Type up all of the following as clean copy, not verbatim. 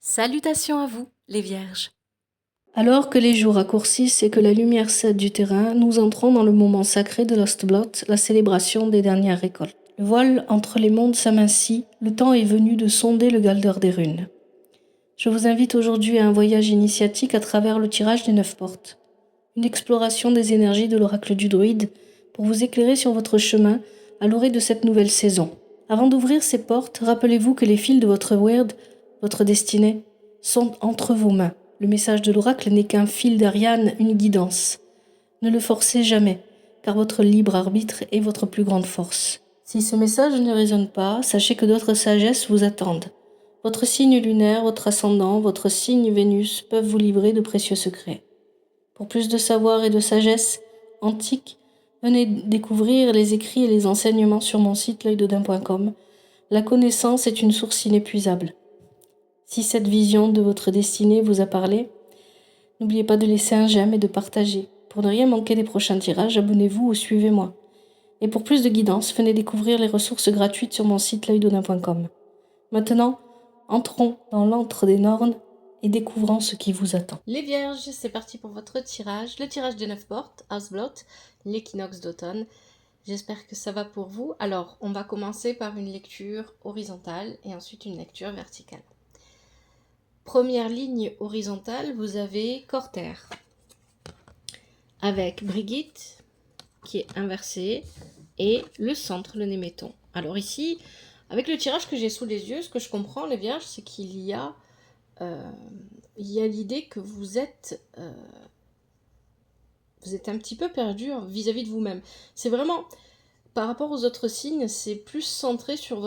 Salutations à vous, les Vierges. Alors que les jours raccourcissent et que la lumière cède du terrain, nous entrons dans le moment sacré de l'Ostblot, la célébration des dernières récoltes. Le voile entre les mondes s'amincit, le temps est venu de sonder le Galdeur des runes. Je vous invite aujourd'hui à un voyage initiatique à travers le tirage des 9 portes. Une exploration des énergies de l'oracle du druide pour vous éclairer sur votre chemin à l'orée de cette nouvelle saison. Avant d'ouvrir ces portes, rappelez-vous que les fils de votre word, votre destinée, sont entre vos mains. Le message de l'oracle n'est qu'un fil d'Ariane, une guidance. Ne le forcez jamais, car votre libre arbitre est votre plus grande force. Si ce message ne résonne pas, sachez que d'autres sagesses vous attendent. Votre signe lunaire, votre ascendant, votre signe Vénus peuvent vous livrer de précieux secrets. Pour plus de savoir et de sagesse antique, venez découvrir les écrits et les enseignements sur mon site l'œildodin.com. La connaissance est une source inépuisable. Si cette vision de votre destinée vous a parlé, n'oubliez pas de laisser un j'aime et de partager. Pour ne rien manquer des prochains tirages, abonnez-vous ou suivez-moi. Et pour plus de guidance, venez découvrir les ressources gratuites sur mon site l'œildodin.com. Maintenant, entrons dans l'antre des Nornes et découvrons ce qui vous attend. Les Vierges, c'est parti pour votre tirage. Le tirage des 9 portes, Houseblood, l'équinoxe d'automne. J'espère que ça va pour vous. Alors, on va commencer par une lecture horizontale et ensuite une lecture verticale. Première ligne horizontale, vous avez Cortaire, avec Brigitte, qui est inversée, et le centre, le Néméton. Alors ici, avec le tirage que j'ai sous les yeux, ce que je comprends, les Vierges, c'est qu'il y a l'idée que vous êtes un petit peu perdu vis-à-vis de vous-même. C'est vraiment, par rapport aux autres signes, c'est plus centré sur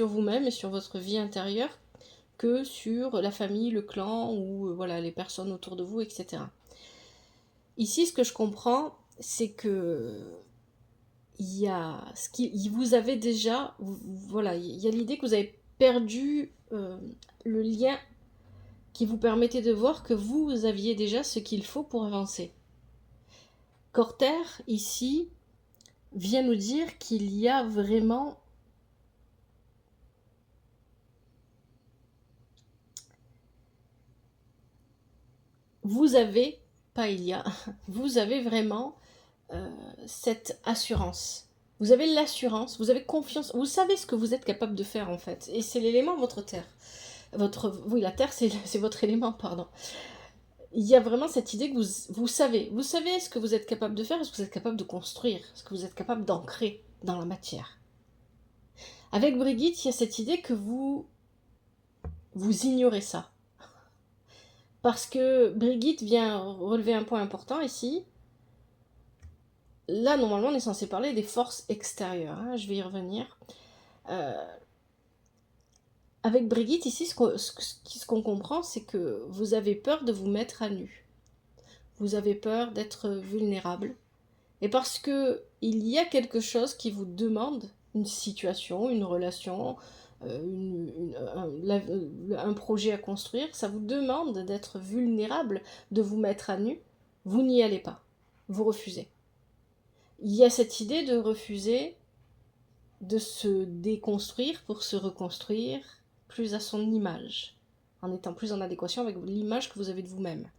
vous-même et sur votre vie intérieure que sur la famille, le clan ou voilà, les personnes autour de vous, etc. Ici, ce que je comprends, c'est que vous avez déjà, voilà, il y a l'idée que vous avez perdu le lien qui vous permettait de voir que vous aviez déjà ce qu'il faut pour avancer. Cortaire, ici, vient nous dire qu'il y a vraiment vous avez vraiment cette assurance. Vous avez l'assurance, vous avez confiance, vous savez ce que vous êtes capable de faire en fait. Et c'est l'élément votre terre. La terre, c'est votre élément, pardon. Il y a vraiment cette idée que vous savez ce que vous êtes capable de faire, ce que vous êtes capable de construire, ce que vous êtes capable d'ancrer dans la matière. Avec Brigitte, il y a cette idée que vous ignorez ça. Parce que Brigitte vient relever un point important ici. Là, normalement, on est censé parler des forces extérieures. Hein, je vais y revenir. Avec Brigitte, ici, ce qu'on comprend, c'est que vous avez peur de vous mettre à nu. Vous avez peur d'être vulnérable. Et parce que il y a quelque chose qui vous demande, une situation, une relation, un projet à construire, ça vous demande d'être vulnérable, de vous mettre à nu, vous n'y allez pas. Vous refusez. Il y a cette idée de refuser de se déconstruire pour se reconstruire plus à son image, en étant plus en adéquation avec l'image que vous avez de vous-même.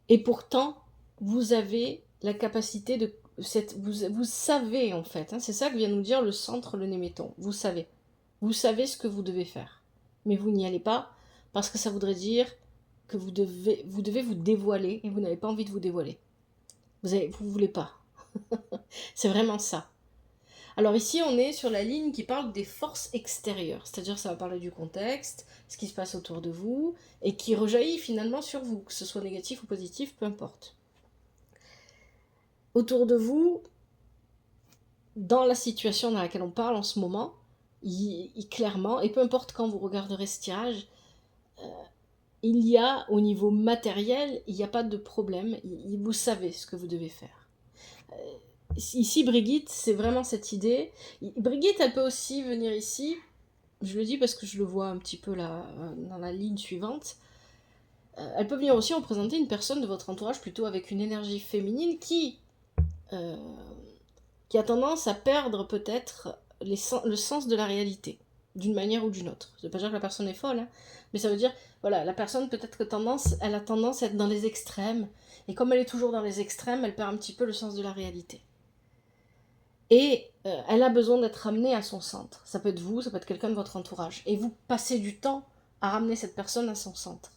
Et pourtant, vous avez la capacité de... Vous savez en fait, hein, c'est ça que vient nous dire le centre, le Néméton. Vous savez ce que vous devez faire. Mais vous n'y allez pas parce que ça voudrait dire que vous devez vous dévoiler et vous n'avez pas envie de vous dévoiler. Vous voulez pas. C'est vraiment ça. Alors ici, on est sur la ligne qui parle des forces extérieures, c'est-à-dire ça va parler du contexte, ce qui se passe autour de vous, et qui rejaillit finalement sur vous, que ce soit négatif ou positif, peu importe. Autour de vous, dans la situation dans laquelle on parle en ce moment, clairement, et peu importe quand vous regarderez ce tirage, il y a, au niveau matériel, il n'y a pas de problème, vous savez ce que vous devez faire. Ici, Brigitte, c'est vraiment cette idée. Brigitte, elle peut aussi venir ici, je le dis parce que je le vois un petit peu là, dans la ligne suivante, elle peut venir aussi représenter une personne de votre entourage plutôt avec une énergie féminine qui a tendance à perdre peut-être le sens de la réalité. d'une manière ou d'une autre. Ça veut pas dire que la personne est folle, hein, mais ça veut dire, voilà, la personne peut-être que elle a tendance à être dans les extrêmes, et comme elle est toujours dans les extrêmes, elle perd un petit peu le sens de la réalité. Et elle a besoin d'être ramenée à son centre. Ça peut être vous, ça peut être quelqu'un de votre entourage. Et vous passez du temps à ramener cette personne à son centre.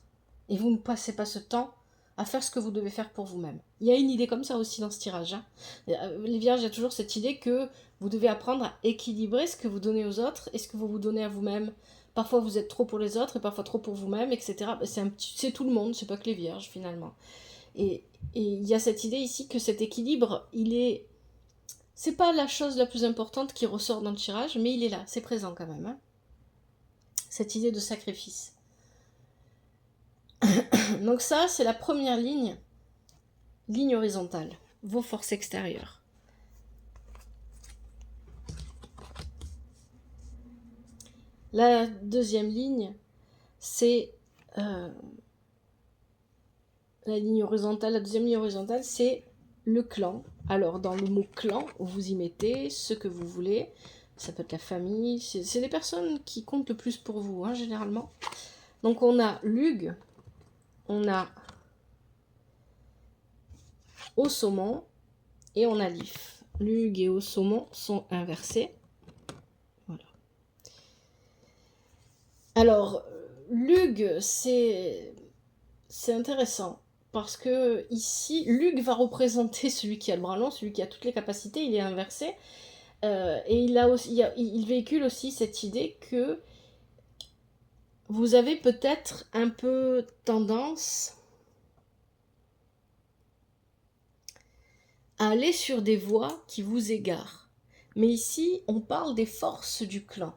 Et vous ne passez pas ce temps à faire ce que vous devez faire pour vous-même. Il y a une idée comme ça aussi dans ce tirage. Hein. Les vierges, il y a toujours cette idée que vous devez apprendre à équilibrer ce que vous donnez aux autres et ce que vous vous donnez à vous-même. Parfois vous êtes trop pour les autres et parfois trop pour vous-même, etc. C'est tout le monde, c'est pas que les vierges finalement. Et il y a cette idée ici que cet équilibre, c'est pas la chose la plus importante qui ressort dans le tirage, mais il est là, c'est présent quand même. Hein. Cette idée de sacrifice. Donc ça, c'est la première ligne horizontale, vos forces extérieures. La deuxième ligne, c'est la ligne horizontale. La deuxième ligne horizontale, c'est le clan. Alors, dans le mot clan, vous y mettez ce que vous voulez. Ça peut être la famille. C'est les personnes qui comptent le plus pour vous, hein, généralement. Donc, on a Lug, on a Au saumon et on a Lif. Lug et Au saumon sont inversés. Voilà. Alors, Lug, c'est intéressant. Parce que ici, Lug va représenter celui qui a le bras long, celui qui a toutes les capacités, il est inversé. Et il véhicule aussi cette idée que vous avez peut-être un peu tendance à aller sur des voies qui vous égarent. Mais ici, on parle des forces du clan,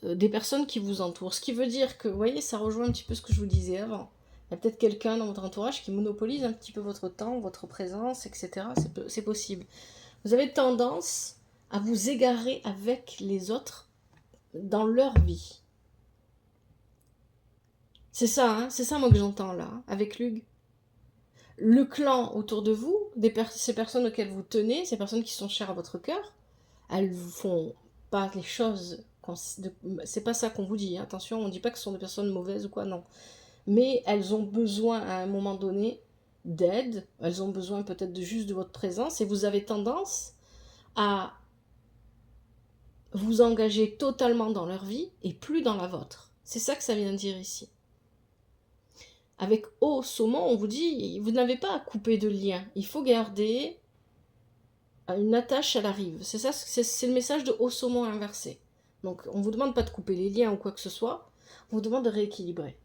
des personnes qui vous entourent. Ce qui veut dire que, vous voyez, ça rejoint un petit peu ce que je vous disais avant. Il y a peut-être quelqu'un dans votre entourage qui monopolise un petit peu votre temps, votre présence, etc. C'est possible. Vous avez tendance à vous égarer avec les autres dans leur vie. C'est ça, hein, c'est ça moi que j'entends là, hein, avec Lug. Le clan autour de vous, ces personnes auxquelles vous tenez, ces personnes qui sont chères à votre cœur, elles vous font pas les choses... C'est pas ça qu'on vous dit, hein, attention, on dit pas que ce sont des personnes mauvaises ou quoi, non. Mais elles ont besoin à un moment donné d'aide, elles ont besoin peut-être juste de votre présence, et vous avez tendance à vous engager totalement dans leur vie et plus dans la vôtre. C'est ça que ça vient dire ici. Avec Au saumon, on vous dit, vous n'avez pas à couper de lien. Il faut garder une attache à la rive. C'est ça, c'est le message de Au saumon inversé. Donc, on ne vous demande pas de couper les liens ou quoi que ce soit. On vous demande de rééquilibrer.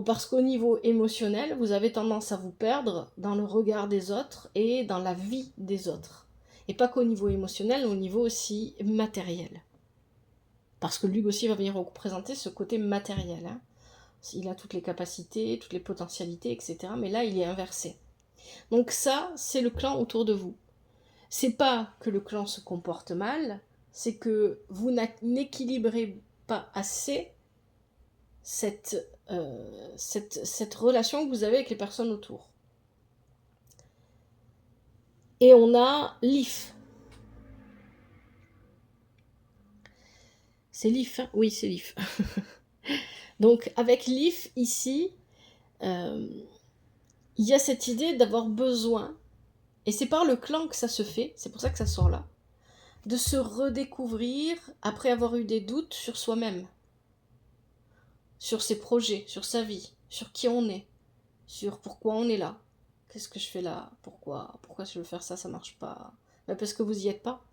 Parce qu'au niveau émotionnel, vous avez tendance à vous perdre dans le regard des autres et dans la vie des autres. Et pas qu'au niveau émotionnel, au niveau aussi matériel. Parce que Lug aussi va venir représenter ce côté matériel. Hein. Il a toutes les capacités, toutes les potentialités, etc. Mais là, il est inversé. Donc ça, c'est le clan autour de vous. C'est pas que le clan se comporte mal, c'est que vous n'équilibrez pas assez cette relation que vous avez avec les personnes autour. Et on a Lif. C'est Lif, hein? Oui, c'est Lif. Donc, avec Lif, ici, il y a cette idée d'avoir besoin, et c'est par le clan que ça se fait, c'est pour ça que ça sort là, de se redécouvrir après avoir eu des doutes sur soi-même, sur ses projets, sur sa vie, sur qui on est, sur pourquoi on est là. Qu'est-ce que je fais là? Pourquoi je veux faire ça, ça marche pas? Ben parce que vous y êtes pas.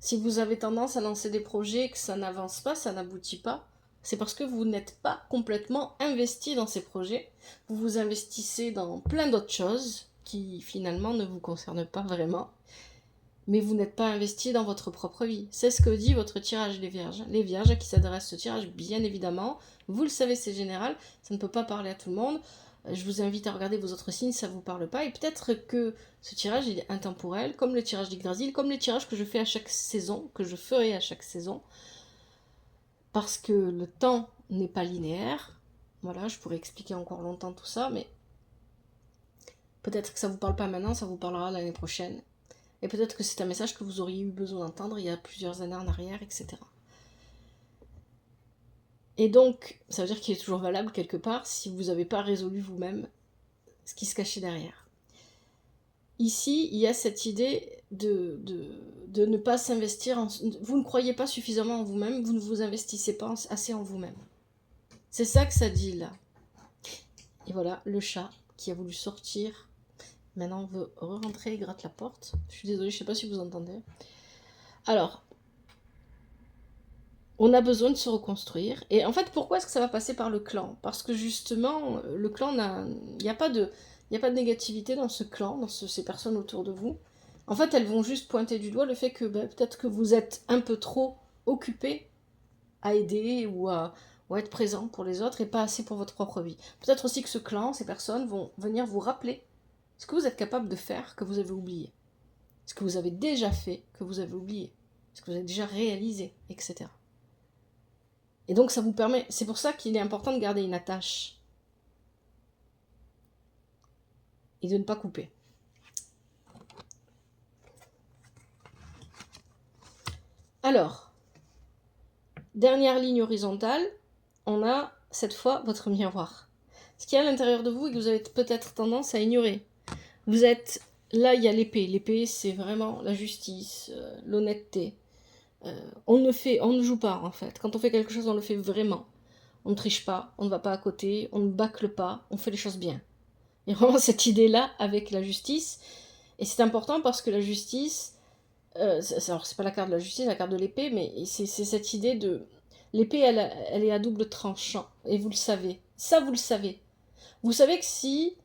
Si vous avez tendance à lancer des projets et que ça n'avance pas, ça n'aboutit pas, c'est parce que vous n'êtes pas complètement investi dans ces projets. Vous vous investissez dans plein d'autres choses qui finalement ne vous concernent pas vraiment. Mais vous n'êtes pas investi dans votre propre vie. C'est ce que dit votre tirage, les vierges. Les vierges à qui s'adresse ce tirage, bien évidemment. Vous le savez, c'est général. Ça ne peut pas parler à tout le monde. Je vous invite à regarder vos autres signes, ça ne vous parle pas. Et peut-être que ce tirage, il est intemporel, comme le tirage d'Yggdrasil, comme les tirages que je fais à chaque saison, que je ferai à chaque saison. Parce que le temps n'est pas linéaire. Voilà, je pourrais expliquer encore longtemps tout ça, mais peut-être que ça ne vous parle pas maintenant, ça vous parlera l'année prochaine. Et peut-être que c'est un message que vous auriez eu besoin d'entendre il y a plusieurs années en arrière, etc. Et donc, ça veut dire qu'il est toujours valable quelque part si vous n'avez pas résolu vous-même ce qui se cachait derrière. Ici, il y a cette idée de ne pas s'investir, vous ne croyez pas suffisamment en vous-même, vous ne vous investissez pas assez en vous-même. C'est ça que ça dit là. Et voilà, le chat qui a voulu sortir. Maintenant, on veut re-rentrer et gratte la porte. Je suis désolée, je ne sais pas si vous entendez. Alors, on a besoin de se reconstruire. Et en fait, pourquoi est-ce que ça va passer par le clan? Parce que justement, le clan, il n'y a pas de négativité dans ce clan, dans ces personnes autour de vous. En fait, elles vont juste pointer du doigt le fait que peut-être que vous êtes un peu trop occupé à aider ou à être présent pour les autres et pas assez pour votre propre vie. Peut-être aussi que ce clan, ces personnes vont venir vous rappeler ce que vous êtes capable de faire que vous avez oublié. Ce que vous avez déjà fait que vous avez oublié. Ce que vous avez déjà réalisé, etc. Et donc ça vous permet, c'est pour ça qu'il est important de garder une attache. Et de ne pas couper. Alors, dernière ligne horizontale, on a cette fois votre miroir. Ce qu'il y a à l'intérieur de vous et que vous avez peut-être tendance à ignorer. Vous êtes, là il y a l'épée. L'épée c'est vraiment la justice, l'honnêteté. On ne joue pas en fait. Quand on fait quelque chose, on le fait vraiment. On ne triche pas, on ne va pas à côté, on ne bâcle pas, on fait les choses bien. Il y a vraiment cette idée-là avec la justice. Et c'est important parce que la justice, alors c'est pas la carte de la justice, la carte de l'épée, mais c'est cette idée de... L'épée, elle est à double tranchant, et vous le savez. Ça, vous le savez. Vous savez que si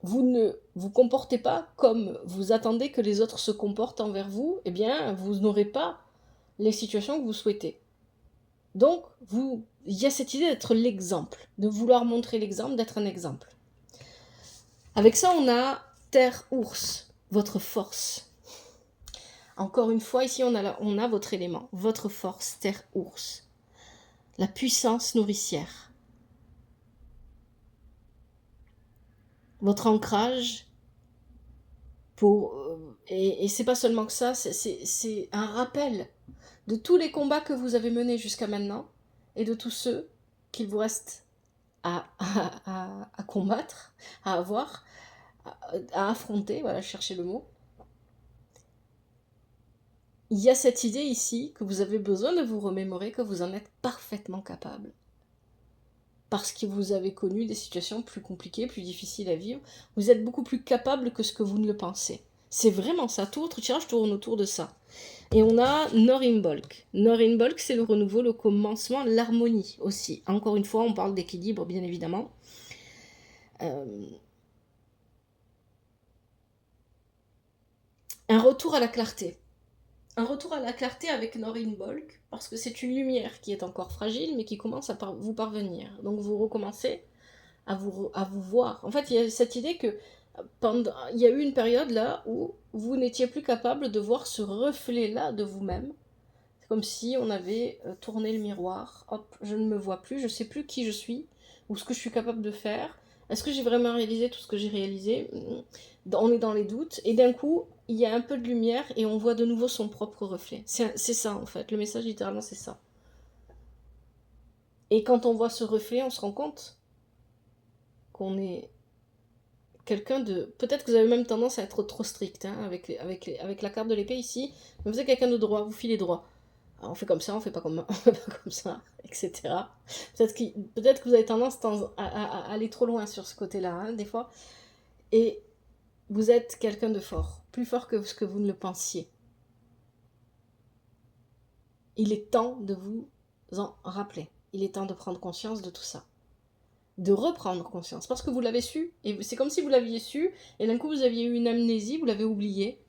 vous ne vous comportez pas comme vous attendez que les autres se comportent envers vous, eh bien, vous n'aurez pas les situations que vous souhaitez. Donc, il y a cette idée d'être l'exemple, de vouloir montrer l'exemple, d'être un exemple. Avec ça, on a Terre-Ours, votre force. Encore une fois, ici, on a votre élément, votre force, Terre-Ours. La puissance nourricière. Votre ancrage, et c'est pas seulement que ça, c'est un rappel de tous les combats que vous avez menés jusqu'à maintenant, et de tous ceux qu'il vous reste à combattre, à avoir, à affronter, voilà, chercher le mot. Il y a cette idée ici que vous avez besoin de vous remémorer que vous en êtes parfaitement capable. Parce que vous avez connu des situations plus compliquées, plus difficiles à vivre. Vous êtes beaucoup plus capable que ce que vous ne le pensez. C'est vraiment ça. Tout votre tirage tourne autour de ça. Et on a Norimbolk. Norimbolk, c'est le renouveau, le commencement, l'harmonie aussi. Encore une fois, on parle d'équilibre, bien évidemment. Un retour à la clarté. Un retour à la clarté avec Norimbolk, parce que c'est une lumière qui est encore fragile, mais qui commence à vous parvenir. Donc vous recommencez à vous voir. En fait, il y a cette idée que il y a eu une période là où vous n'étiez plus capable de voir ce reflet-là de vous-même. C'est comme si on avait tourné le miroir. Hop, je ne me vois plus, je ne sais plus qui je suis, ou ce que je suis capable de faire. Est-ce que j'ai vraiment réalisé tout ce que j'ai réalisé? On est dans les doutes, et d'un coup, il y a un peu de lumière, et on voit de nouveau son propre reflet. C'est ça, en fait. Le message, littéralement, c'est ça. Et quand on voit ce reflet, on se rend compte qu'on est quelqu'un de... Peut-être que vous avez même tendance à être trop strict, hein, avec la carte de l'épée ici. Mais vous êtes quelqu'un de droit, vous filez droit. Alors, on fait comme ça, on fait pas comme ça, etc. Peut-être que vous avez tendance à aller trop loin sur ce côté-là, hein, des fois. Et vous êtes quelqu'un de fort, plus fort que ce que vous ne le pensiez. Il est temps de vous en rappeler. Il est temps de prendre conscience de tout ça. De reprendre conscience, parce que vous l'avez su, et c'est comme si vous l'aviez su, et d'un coup vous aviez eu une amnésie, vous l'avez oublié,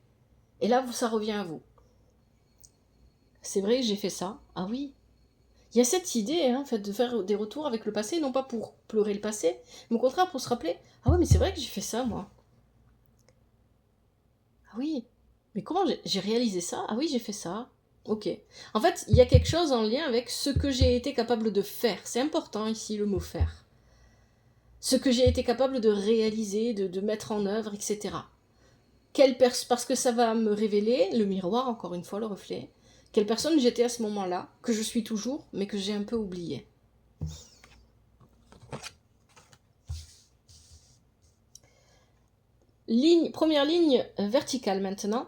et là ça revient à vous. C'est vrai que j'ai fait ça, ah oui. Il y a cette idée, hein, en fait, de faire des retours avec le passé, non pas pour pleurer le passé, mais au contraire pour se rappeler, ah oui, mais c'est vrai que j'ai fait ça, moi. Ah oui, mais comment j'ai réalisé ça? Ah oui, j'ai fait ça. Ok. En fait, il y a quelque chose en lien avec ce que j'ai été capable de faire. C'est important ici le mot faire. Ce que j'ai été capable de réaliser, de mettre en œuvre, etc. parce que ça va me révéler, le miroir, encore une fois, le reflet, quelle personne j'étais à ce moment-là, que je suis toujours, mais que j'ai un peu oublié. Première ligne verticale maintenant.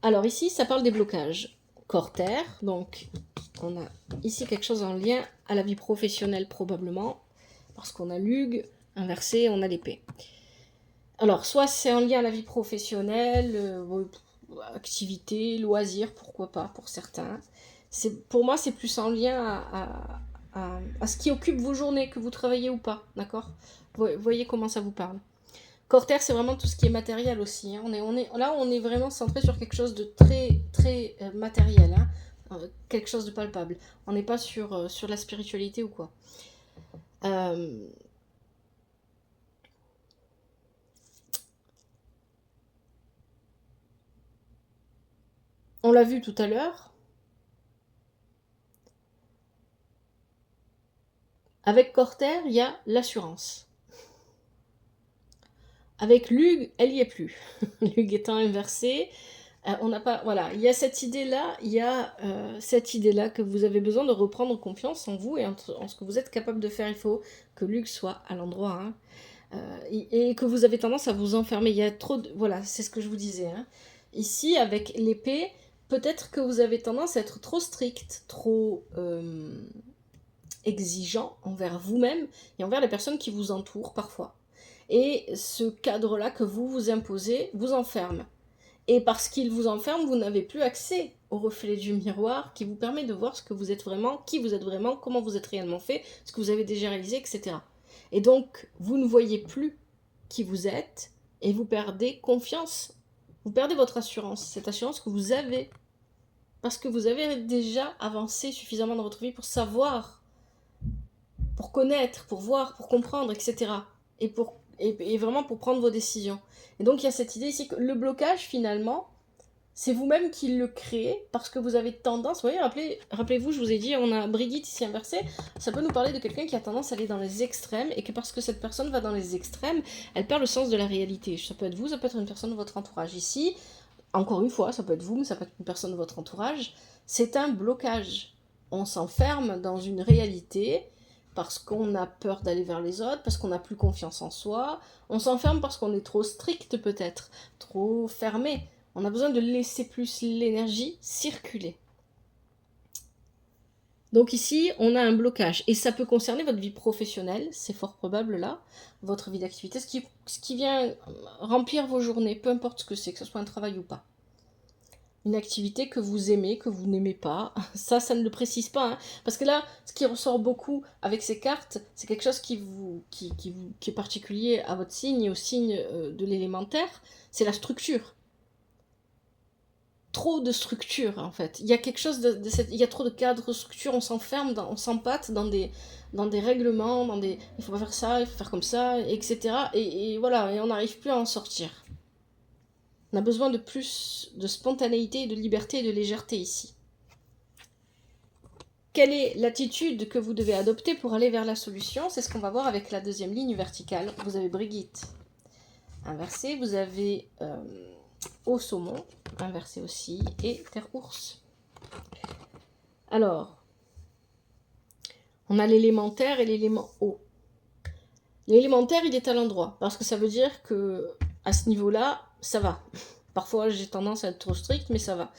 Alors ici, ça parle des blocages. Corps-terre, donc on a ici quelque chose en lien à la vie professionnelle probablement, parce qu'on a l'hugue, inversé, on a l'épée. Alors, soit c'est en lien à la vie professionnelle, activité, loisirs, pourquoi pas pour certains. Pour moi, c'est plus en lien à ce qui occupe vos journées, que vous travaillez ou pas, d'accord? Vous voyez comment ça vous parle. Corps-terre, c'est vraiment tout ce qui est matériel aussi. Hein. Là, on est vraiment centré sur quelque chose de très, très matériel, hein. Quelque chose de palpable. On n'est pas sur la spiritualité ou quoi. On l'a vu tout à l'heure. Avec Corter, il y a l'assurance. Avec Lug, elle n'y est plus. Lug étant inversé, on n'a pas. Voilà, il y a cette idée-là, cette idée-là que vous avez besoin de reprendre confiance en vous et en ce que vous êtes capable de faire. Il faut que Lug soit à l'endroit, hein. Et que vous avez tendance à vous enfermer. Il y a trop de. Voilà, c'est ce que je vous disais, hein. Ici, avec l'épée, peut-être que vous avez tendance à être trop strict, trop exigeant envers vous-même et envers les personnes qui vous entourent parfois. Et ce cadre-là que vous vous imposez vous enferme. Et parce qu'il vous enferme, vous n'avez plus accès au reflet du miroir qui vous permet de voir ce que vous êtes vraiment, qui vous êtes vraiment, comment vous êtes réellement fait, ce que vous avez déjà réalisé, etc. Et donc, vous ne voyez plus qui vous êtes et vous perdez confiance. Vous perdez votre assurance, cette assurance que vous avez. Parce que vous avez déjà avancé suffisamment dans votre vie pour savoir, pour connaître, pour voir, pour comprendre, etc. Et vraiment pour prendre vos décisions. Et donc il y a cette idée ici que le blocage finalement, c'est vous-même qui le créez parce que vous avez tendance, vous voyez, rappelez-vous, je vous ai dit, on a Brigitte ici inversée, ça peut nous parler de quelqu'un qui a tendance à aller dans les extrêmes et que parce que cette personne va dans les extrêmes, elle perd le sens de la réalité. Ça peut être vous, ça peut être une personne de votre entourage. Ici, encore une fois, ça peut être vous, mais ça peut être une personne de votre entourage. C'est un blocage. On s'enferme dans une réalité parce qu'on a peur d'aller vers les autres, parce qu'on n'a plus confiance en soi. On s'enferme parce qu'on est trop strict peut-être, trop fermé. On a besoin de laisser plus l'énergie circuler. Donc ici, on a un blocage. Et ça peut concerner votre vie professionnelle, c'est fort probable là, votre vie d'activité, ce qui vient remplir vos journées, peu importe ce que ce soit un travail ou pas. Une activité que vous aimez, que vous n'aimez pas, ça ne le précise pas. Hein. Parce que là, ce qui ressort beaucoup avec ces cartes, c'est quelque chose qui est particulier à votre signe et au signe de l'élémentaire, c'est la structure. Trop de structure en fait. Il y a quelque chose il y a trop de cadres, structure, on s'enferme, on s'empâte dans des règlements, il faut pas faire ça, il faut faire comme ça, etc. Et voilà, et on n'arrive plus à en sortir. On a besoin de plus de spontanéité, de liberté et de légèreté ici. Quelle est l'attitude que vous devez adopter pour aller vers la solution? C'est ce qu'on va voir avec la deuxième ligne verticale. Vous avez Brigitte inversée, vous avez Au saumon, inversé aussi, et terre ours. Alors, on a l'élémentaire et l'élément eau. L'élémentaire, il est à l'endroit, parce que ça veut dire que à ce niveau-là, ça va. Parfois, j'ai tendance à être trop stricte, mais ça va.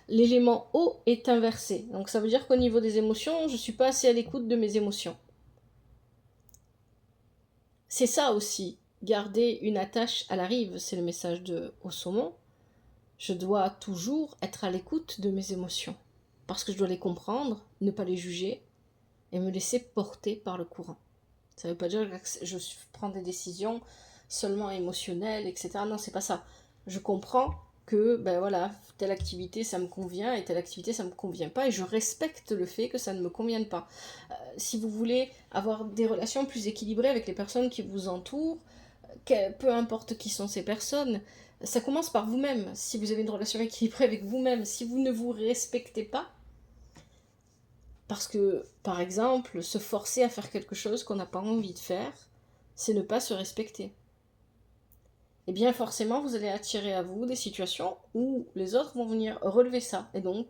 L'élément eau est inversé, donc ça veut dire qu'au niveau des émotions, je ne suis pas assez à l'écoute de mes émotions. C'est ça aussi, garder une attache à la rive, c'est le message de Au saumon. Je dois toujours être à l'écoute de mes émotions, parce que je dois les comprendre, ne pas les juger, et me laisser porter par le courant. Ça ne veut pas dire que je prends des décisions seulement émotionnelles, etc. Non, c'est pas ça. Je comprends que, ben voilà, telle activité, ça me convient, et telle activité, ça me convient pas, et je respecte le fait que ça ne me convienne pas. Si vous voulez avoir des relations plus équilibrées avec les personnes qui vous entourent, peu importe qui sont ces personnes, ça commence par vous-même. Si vous avez une relation équilibrée avec vous-même, si vous ne vous respectez pas, parce que, par exemple, se forcer à faire quelque chose qu'on n'a pas envie de faire, c'est ne pas se respecter. eh bien forcément vous allez attirer à vous des situations où les autres vont venir relever ça. Et donc,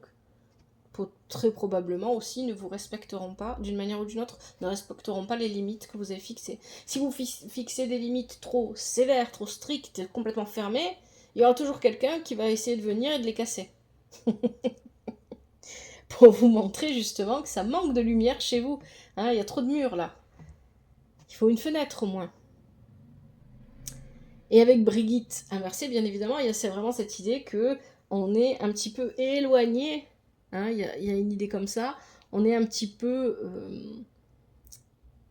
très probablement aussi ne vous respecteront pas d'une manière ou d'une autre, ne respecteront pas les limites que vous avez fixées. Si vous fixez des limites trop sévères, trop strictes, complètement fermées, il y aura toujours quelqu'un qui va essayer de venir et de les casser. Pour vous montrer justement que ça manque de lumière chez vous. Hein, il y a trop de murs là. Il faut une fenêtre au moins. Et avec Brigitte inversée, bien évidemment, il y a vraiment cette idée que on est un petit peu éloigné. Hein, il y a une idée comme ça. On est un petit peu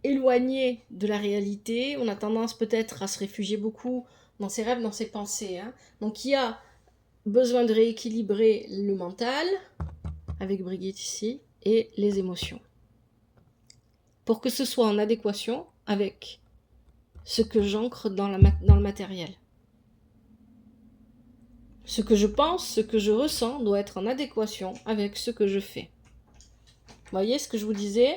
éloigné de la réalité. On a tendance peut-être à se réfugier beaucoup dans ses rêves, dans ses pensées. Hein. Donc il y a besoin de rééquilibrer le mental, avec Brigitte ici, et les émotions. Pour que ce soit en adéquation avec ce que j'ancre dans le matériel. Ce que je pense, ce que je ressens doit être en adéquation avec ce que je fais. Vous voyez ce que je vous disais?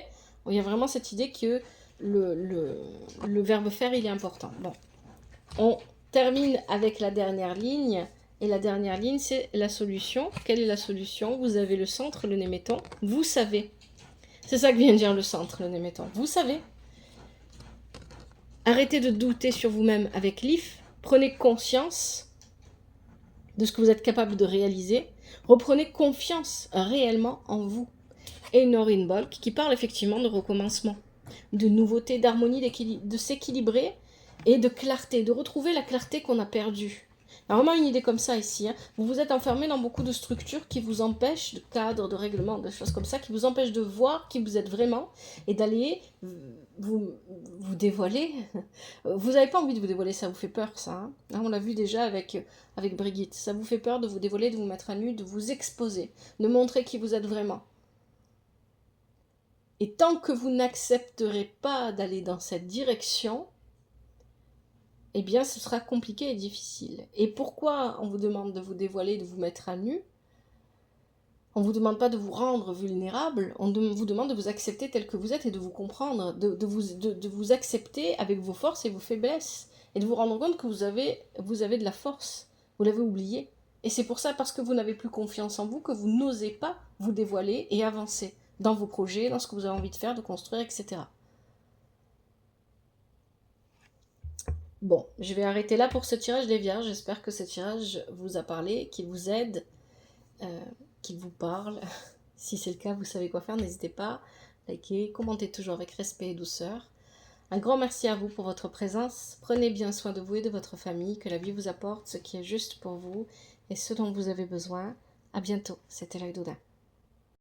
Il y a vraiment cette idée que le verbe faire, il est important. Bon, on termine avec la dernière ligne. Et la dernière ligne, c'est la solution. Quelle est la solution? Vous avez le centre, le néméton. Vous savez. C'est ça que vient de dire le centre, le néméton. Vous savez. Arrêtez de douter sur vous-même avec l'IF. Prenez conscience de ce que vous êtes capable de réaliser. Reprenez confiance réellement en vous. Et Norine Bolk qui parle effectivement de recommencement, de nouveauté, d'harmonie, de s'équilibrer et de clarté, de retrouver la clarté qu'on a perdue. Il y a vraiment une idée comme ça ici. Hein. Vous vous êtes enfermé dans beaucoup de structures qui vous empêchent, de cadres, de règlements, de choses comme ça, qui vous empêchent de voir qui vous êtes vraiment et d'aller vous dévoiler. Vous n'avez pas envie de vous dévoiler, ça vous fait peur ça. Hein. On l'a vu déjà avec Brigitte. Ça vous fait peur de vous dévoiler, de vous mettre à nu, de vous exposer, de montrer qui vous êtes vraiment. Et tant que vous n'accepterez pas d'aller dans cette direction, eh bien ce sera compliqué et difficile. Et pourquoi on vous demande de vous dévoiler, de vous mettre à nu? On ne vous demande pas de vous rendre vulnérable, on vous demande de vous accepter tel que vous êtes et de vous comprendre, de vous accepter avec vos forces et vos faiblesses, et de vous rendre compte que vous avez de la force, vous l'avez oublié. Et c'est pour ça, parce que vous n'avez plus confiance en vous, que vous n'osez pas vous dévoiler et avancer dans vos projets, dans ce que vous avez envie de faire, de construire, etc. Bon, je vais arrêter là pour ce tirage des Vierges. J'espère que ce tirage vous a parlé, qu'il vous aide, qu'il vous parle. Si c'est le cas, vous savez quoi faire. N'hésitez pas, likez, commentez toujours avec respect et douceur. Un grand merci à vous pour votre présence. Prenez bien soin de vous et de votre famille. Que la vie vous apporte ce qui est juste pour vous et ce dont vous avez besoin. À bientôt. C'était l'Œil d'Odin.